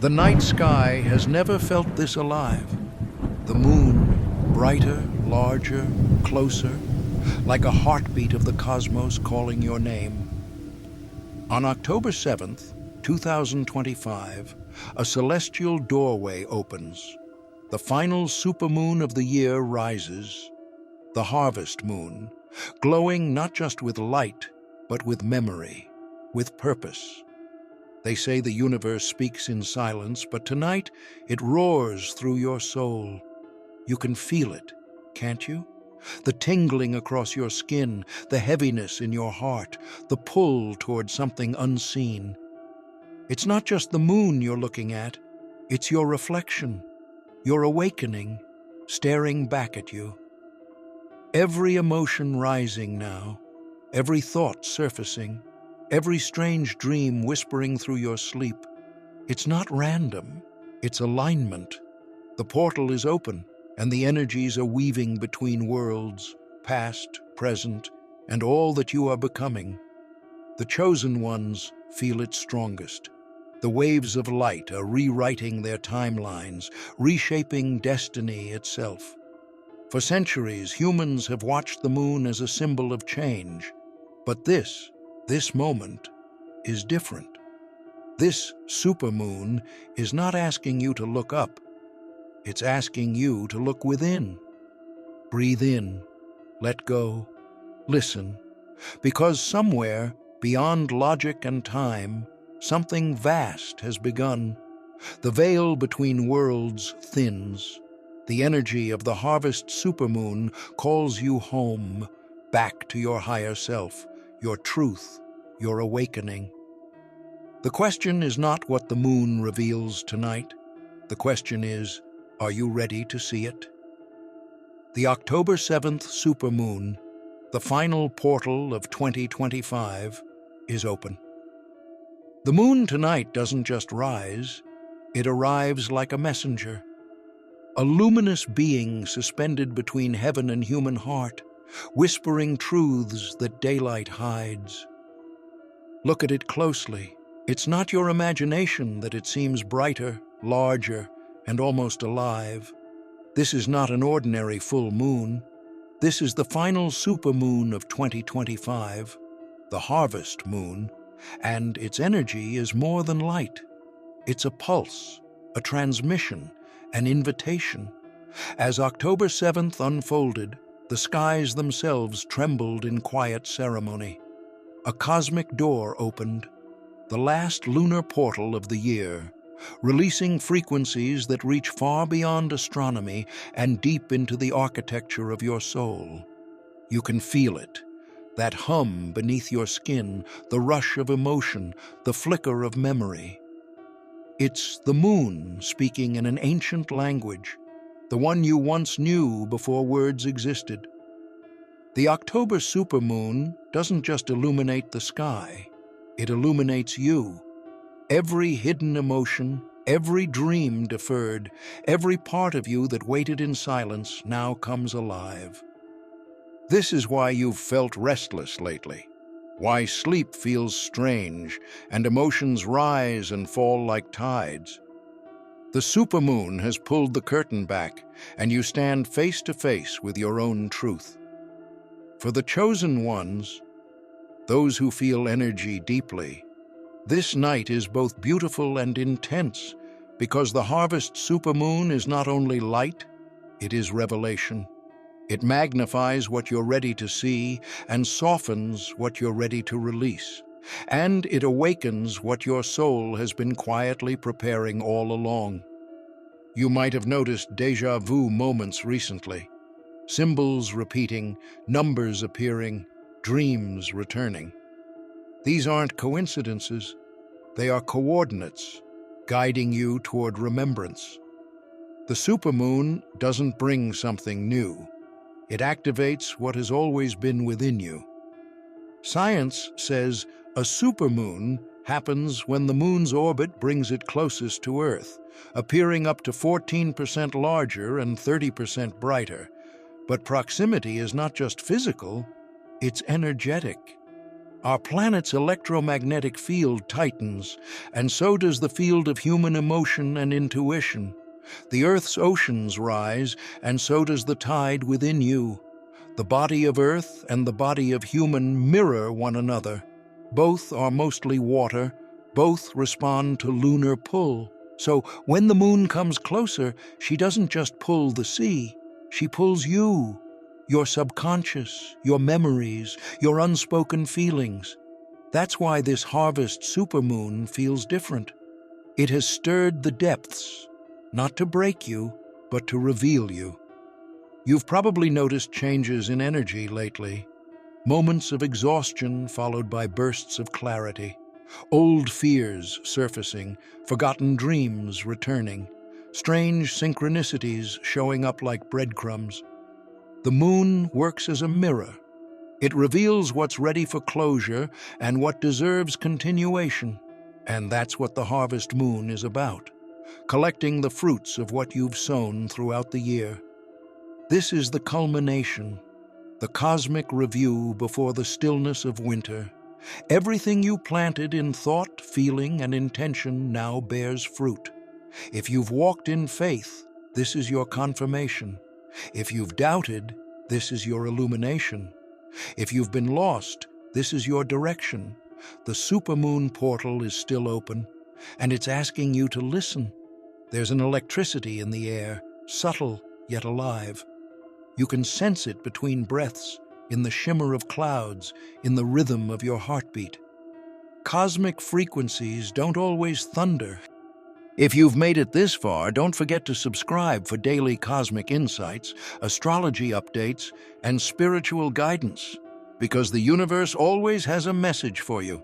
The night sky has never felt this alive. The moon, brighter, larger, closer, like a heartbeat of the cosmos calling your name. On October 7th, 2025, a celestial doorway opens. The final supermoon of the year rises, the harvest moon, glowing not just with light, but with memory, with purpose. They say the universe speaks in silence, but tonight it roars through your soul. You can feel it, can't you? The tingling across your skin, the heaviness in your heart, the pull toward something unseen. It's not just the moon you're looking at, it's your reflection, your awakening, staring back at you. Every emotion rising now, every thought surfacing, every strange dream whispering through your sleep. It's not random, it's alignment. The portal is open, and the energies are weaving between worlds, past, present, and all that you are becoming. The chosen ones feel it strongest. The waves of light are rewriting their timelines, reshaping destiny itself. For centuries, humans have watched the moon as a symbol of change. But this moment is different. This supermoon is not asking you to look up. It's asking you to look within. Breathe in, let go, listen. Because somewhere, beyond logic and time, something vast has begun. The veil between worlds thins. The energy of the harvest supermoon calls you home, back to your higher self, your truth, your awakening. The question is not what the moon reveals tonight. The question is, are you ready to see it? The October 7th supermoon, the final portal of 2025, is open. The moon tonight doesn't just rise, it arrives like a messenger. A luminous being suspended between heaven and human heart, whispering truths that daylight hides. Look at it closely. It's not your imagination that it seems brighter, larger, and almost alive. This is not an ordinary full moon. This is the final supermoon of 2025, the harvest moon, and its energy is more than light. It's a pulse, a transmission, an invitation. As October 7th unfolded, the skies themselves trembled in quiet ceremony. A cosmic door opened, the last lunar portal of the year, releasing frequencies that reach far beyond astronomy and deep into the architecture of your soul. You can feel it, that hum beneath your skin, the rush of emotion, the flicker of memory. It's the moon speaking in an ancient language, the one you once knew before words existed. The October supermoon doesn't just illuminate the sky, it illuminates you. Every hidden emotion, every dream deferred, every part of you that waited in silence now comes alive. This is why you've felt restless lately, why sleep feels strange and emotions rise and fall like tides. The supermoon has pulled the curtain back, and you stand face to face with your own truth. For the chosen ones, those who feel energy deeply, this night is both beautiful and intense, because the harvest supermoon is not only light, it is revelation. It magnifies what you're ready to see and softens what you're ready to release. And it awakens what your soul has been quietly preparing all along. You might have noticed déjà vu moments recently. Symbols repeating, numbers appearing, dreams returning. These aren't coincidences, they are coordinates, guiding you toward remembrance. The supermoon doesn't bring something new. It activates what has always been within you. Science says a supermoon happens when the moon's orbit brings it closest to Earth, appearing up to 14% larger and 30% brighter. But proximity is not just physical, it's energetic. Our planet's electromagnetic field tightens, and so does the field of human emotion and intuition. The Earth's oceans rise, and so does the tide within you. The body of Earth and the body of human mirror one another. Both are mostly water, both respond to lunar pull. So when the moon comes closer, she doesn't just pull the sea, she pulls you, your subconscious, your memories, your unspoken feelings. That's why this harvest supermoon feels different. It has stirred the depths, not to break you, but to reveal you. You've probably noticed changes in energy lately. Moments of exhaustion followed by bursts of clarity. Old fears surfacing, forgotten dreams returning. Strange synchronicities showing up like breadcrumbs. The moon works as a mirror. It reveals what's ready for closure and what deserves continuation. And that's what the harvest moon is about, collecting the fruits of what you've sown throughout the year. This is the culmination, the cosmic review before the stillness of winter. Everything you planted in thought, feeling, and intention now bears fruit. If you've walked in faith, this is your confirmation. If you've doubted, this is your illumination. If you've been lost, this is your direction. The supermoon portal is still open, and it's asking you to listen. There's an electricity in the air, subtle yet alive. You can sense it between breaths, in the shimmer of clouds, in the rhythm of your heartbeat. Cosmic frequencies don't always thunder. If you've made it this far, don't forget to subscribe for daily cosmic insights, astrology updates, and spiritual guidance, because the universe always has a message for you.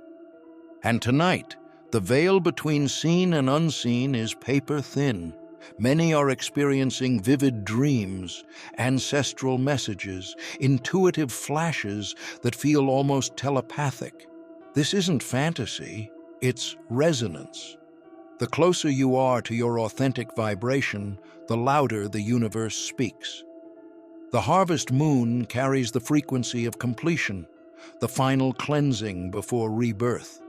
And tonight, the veil between seen and unseen is paper thin. Many are experiencing vivid dreams, ancestral messages, intuitive flashes that feel almost telepathic. This isn't fantasy, it's resonance. The closer you are to your authentic vibration, the louder the universe speaks. The harvest moon carries the frequency of completion, the final cleansing before rebirth.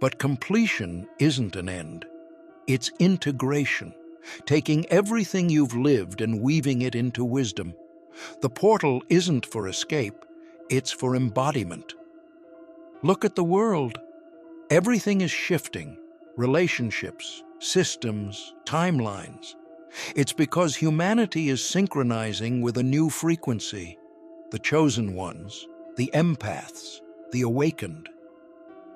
But completion isn't an end. It's integration, taking everything you've lived and weaving it into wisdom. The portal isn't for escape, it's for embodiment. Look at the world. Everything is shifting. Relationships, systems, timelines. It's because humanity is synchronizing with a new frequency. The chosen ones, the empaths, the awakened.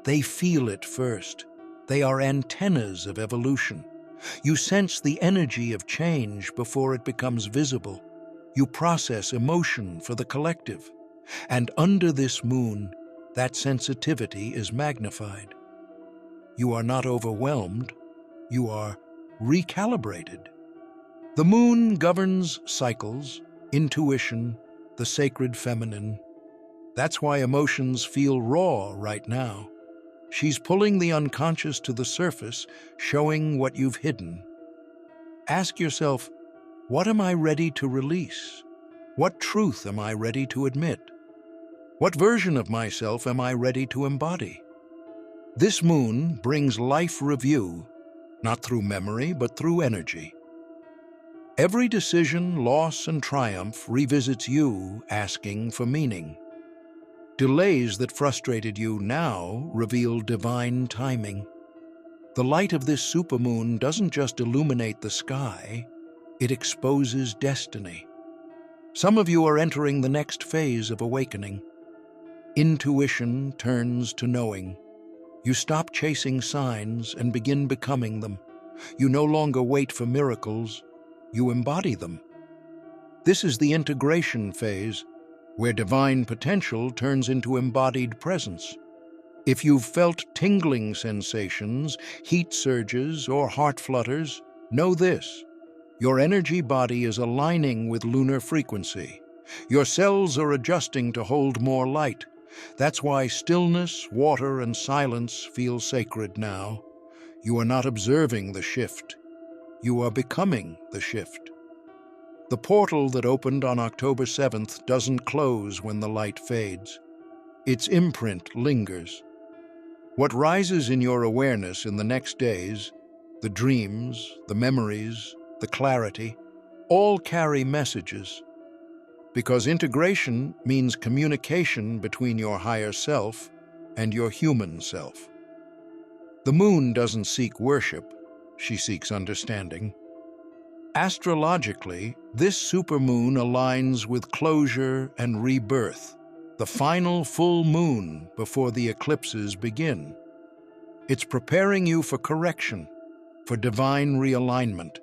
They feel it first. They are antennas of evolution. You sense the energy of change before it becomes visible. You process emotion for the collective. And under this moon, that sensitivity is magnified. You are not overwhelmed, you are recalibrated. The moon governs cycles, intuition, the sacred feminine. That's why emotions feel raw right now. She's pulling the unconscious to the surface, showing what you've hidden. Ask yourself, what am I ready to release? What truth am I ready to admit? What version of myself am I ready to embody? This moon brings life review, not through memory, but through energy. Every decision, loss, and triumph revisits you, asking for meaning. Delays that frustrated you now reveal divine timing. The light of this supermoon doesn't just illuminate the sky, it exposes destiny. Some of you are entering the next phase of awakening. Intuition turns to knowing. You stop chasing signs and begin becoming them. You no longer wait for miracles, you embody them. This is the integration phase, where divine potential turns into embodied presence. If you've felt tingling sensations, heat surges, or heart flutters, know this: your energy body is aligning with lunar frequency. Your cells are adjusting to hold more light. That's why stillness, water, and silence feel sacred now. You are not observing the shift. You are becoming the shift. The portal that opened on October 7th doesn't close when the light fades. its imprint lingers. What rises in your awareness in the next days, the dreams, the memories, the clarity, all carry messages. Because integration means communication between your higher self and your human self. The moon doesn't seek worship, she seeks understanding. Astrologically, this supermoon aligns with closure and rebirth, the final full moon before the eclipses begin. It's preparing you for correction, for divine realignment.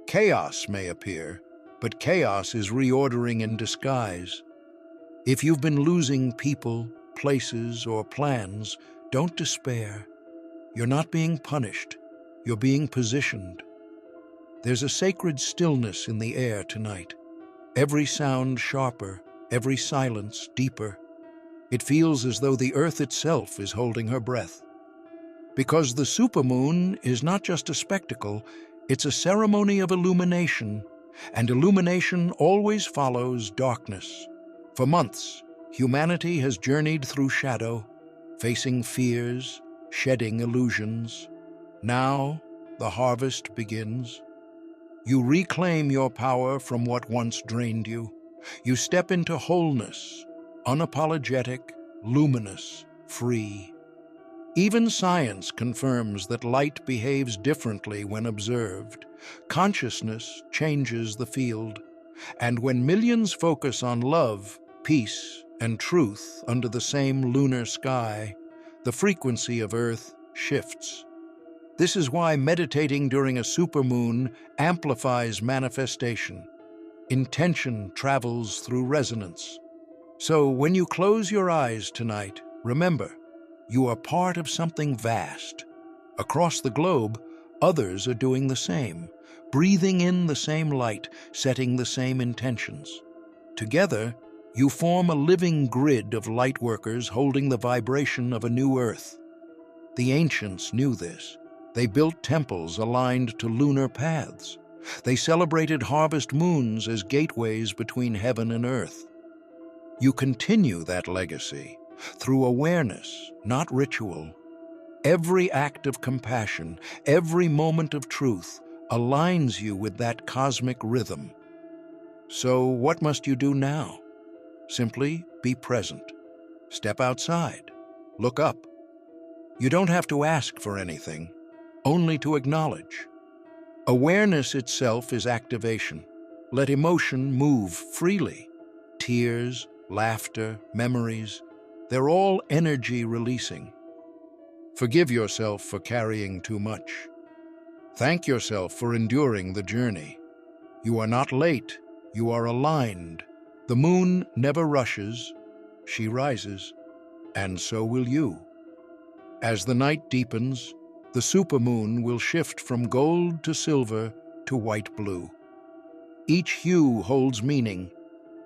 Chaos may appear, but chaos is reordering in disguise. If you've been losing people, places, or plans, don't despair. You're not being punished, you're being positioned. There's a sacred stillness in the air tonight. Every sound sharper, every silence deeper. It feels as though the earth itself is holding her breath. Because the supermoon is not just a spectacle, it's a ceremony of illumination, and illumination always follows darkness. For months, humanity has journeyed through shadow, facing fears, shedding illusions. Now, the harvest begins. You reclaim your power from what once drained you. You step into wholeness, unapologetic, luminous, free. Even science confirms that light behaves differently when observed. Consciousness changes the field. And when millions focus on love, peace, and truth under the same lunar sky, the frequency of Earth shifts. This is why meditating during a supermoon amplifies manifestation. Intention travels through resonance. So when you close your eyes tonight, remember, you are part of something vast. Across the globe, others are doing the same, breathing in the same light, setting the same intentions. Together, you form a living grid of light workers holding the vibration of a new Earth. The ancients knew this. They built temples aligned to lunar paths. They celebrated harvest moons as gateways between heaven and earth. You continue that legacy through awareness, not ritual. Every act of compassion, every moment of truth aligns you with that cosmic rhythm. So what must you do now? Simply be present. Step outside. Look up. You don't have to ask for anything, only to acknowledge. Awareness itself is activation. Let emotion move freely. Tears, laughter, memories, they're all energy releasing. Forgive yourself for carrying too much. Thank yourself for enduring the journey. You are not late, you are aligned. The moon never rushes, she rises, and so will you. As the night deepens, the supermoon will shift from gold to silver to white blue. Each hue holds meaning: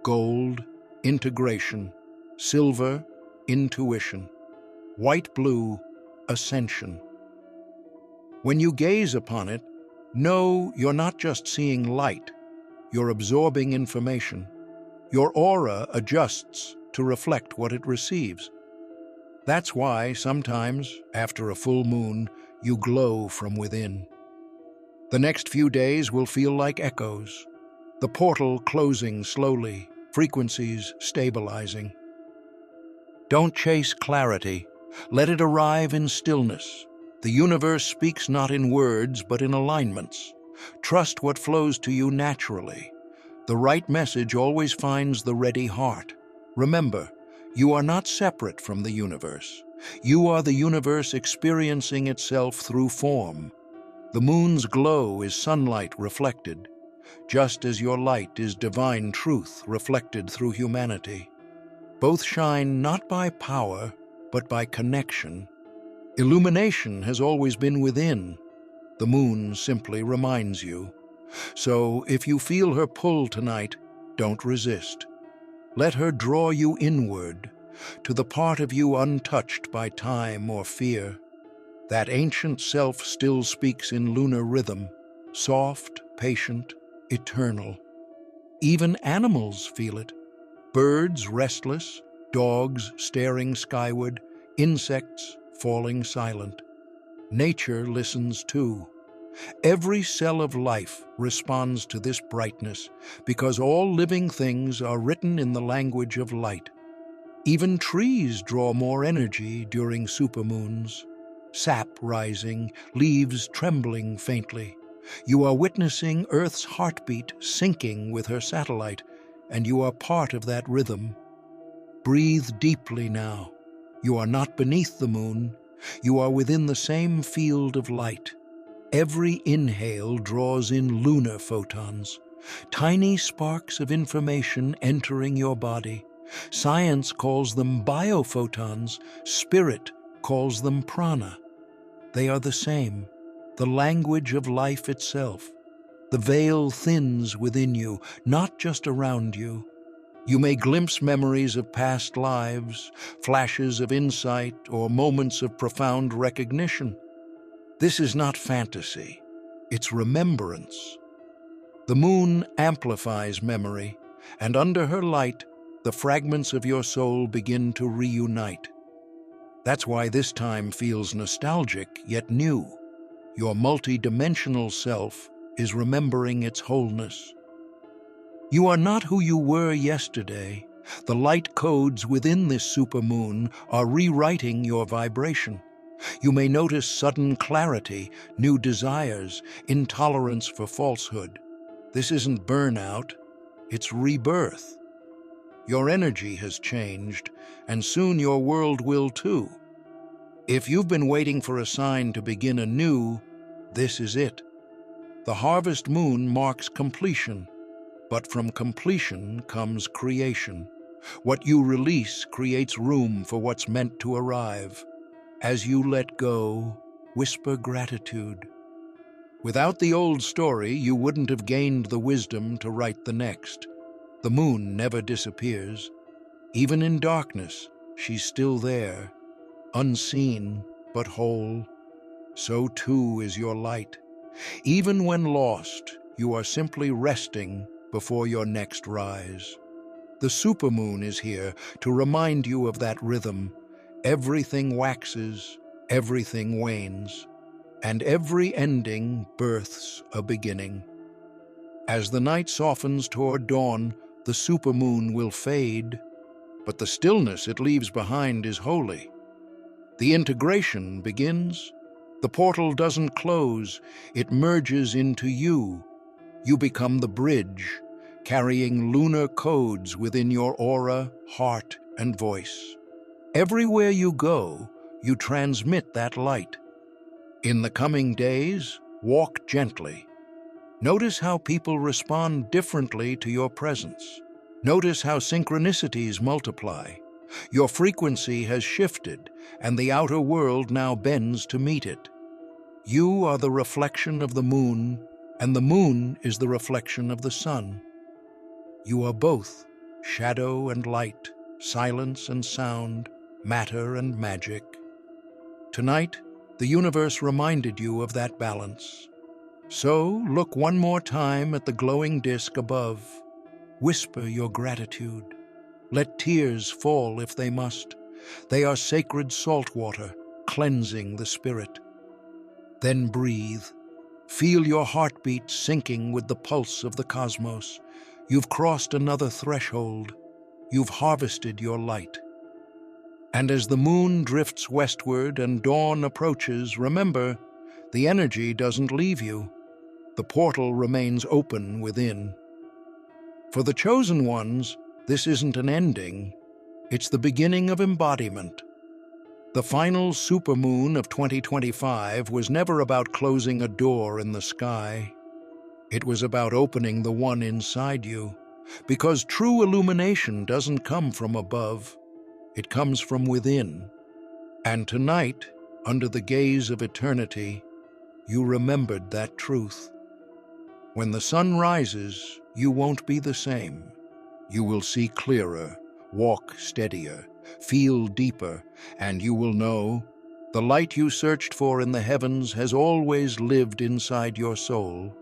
gold, integration; silver, intuition; white blue, ascension. When you gaze upon it, know you're not just seeing light, you're absorbing information. Your aura adjusts to reflect what it receives. That's why sometimes, after a full moon, you glow from within. The next few days will feel like echoes, the portal closing slowly, frequencies stabilizing. Don't chase clarity. Let it arrive in stillness. The universe speaks not in words, but in alignments. Trust what flows to you naturally. The right message always finds the ready heart. Remember, you are not separate from the universe. You are the universe experiencing itself through form. The moon's glow is sunlight reflected, just as your light is divine truth reflected through humanity. Both shine not by power, but by connection. Illumination has always been within. The moon simply reminds you. So if you feel her pull tonight, don't resist. Let her draw you inward, to the part of you untouched by time or fear. That ancient self still speaks in lunar rhythm, soft, patient, eternal. Even animals feel it. Birds restless, dogs staring skyward, insects falling silent. Nature listens too. Every cell of life responds to this brightness because all living things are written in the language of light. Even trees draw more energy during supermoons. Sap rising, leaves trembling faintly. You are witnessing Earth's heartbeat syncing with her satellite, and you are part of that rhythm. Breathe deeply now. You are not beneath the moon. You are within the same field of light. Every inhale draws in lunar photons, tiny sparks of information entering your body. Science calls them biophotons, spirit calls them prana. They are the same, the language of life itself. The veil thins within you, not just around you. You may glimpse memories of past lives, flashes of insight, or moments of profound recognition. This is not fantasy, it's remembrance. The moon amplifies memory, and under her light, the fragments of your soul begin to reunite. That's why this time feels nostalgic yet new. Your multi-dimensional self is remembering its wholeness. You are not who you were yesterday. The light codes within this supermoon are rewriting your vibration. You may notice sudden clarity, new desires, intolerance for falsehood. This isn't burnout, it's rebirth. Your energy has changed, and soon your world will too. If you've been waiting for a sign to begin anew, this is it. The harvest moon marks completion. But from completion comes creation. What you release creates room for what's meant to arrive. As you let go, whisper gratitude. Without the old story, you wouldn't have gained the wisdom to write the next. The moon never disappears. Even in darkness, she's still there, unseen but whole. So too is your light. Even when lost, you are simply resting before your next rise. The supermoon is here to remind you of that rhythm. Everything waxes, everything wanes, and every ending births a beginning. As the night softens toward dawn, the supermoon will fade, but the stillness it leaves behind is holy. The integration begins. The portal doesn't close, it merges into you. You become the bridge, carrying lunar codes within your aura, heart, and voice. Everywhere you go, you transmit that light. In the coming days, walk gently. Notice how people respond differently to your presence. Notice how synchronicities multiply. Your frequency has shifted, and the outer world now bends to meet it. You are the reflection of the moon, and the moon is the reflection of the sun. You are both, shadow and light, silence and sound, matter and magic. Tonight, the universe reminded you of that balance. So, look one more time at the glowing disk above. Whisper your gratitude. Let tears fall if they must. They are sacred salt water, cleansing the spirit. Then breathe. Feel your heartbeat syncing with the pulse of the cosmos. You've crossed another threshold. You've harvested your light. And as the moon drifts westward and dawn approaches, remember, the energy doesn't leave you. The portal remains open within. For the chosen ones, this isn't an ending. It's the beginning of embodiment. The final supermoon of 2025 was never about closing a door in the sky. It was about opening the one inside you, because true illumination doesn't come from above. It comes from within. And tonight, under the gaze of eternity, you remembered that truth. When the sun rises, you won't be the same. You will see clearer, walk steadier, feel deeper, and you will know the light you searched for in the heavens has always lived inside your soul.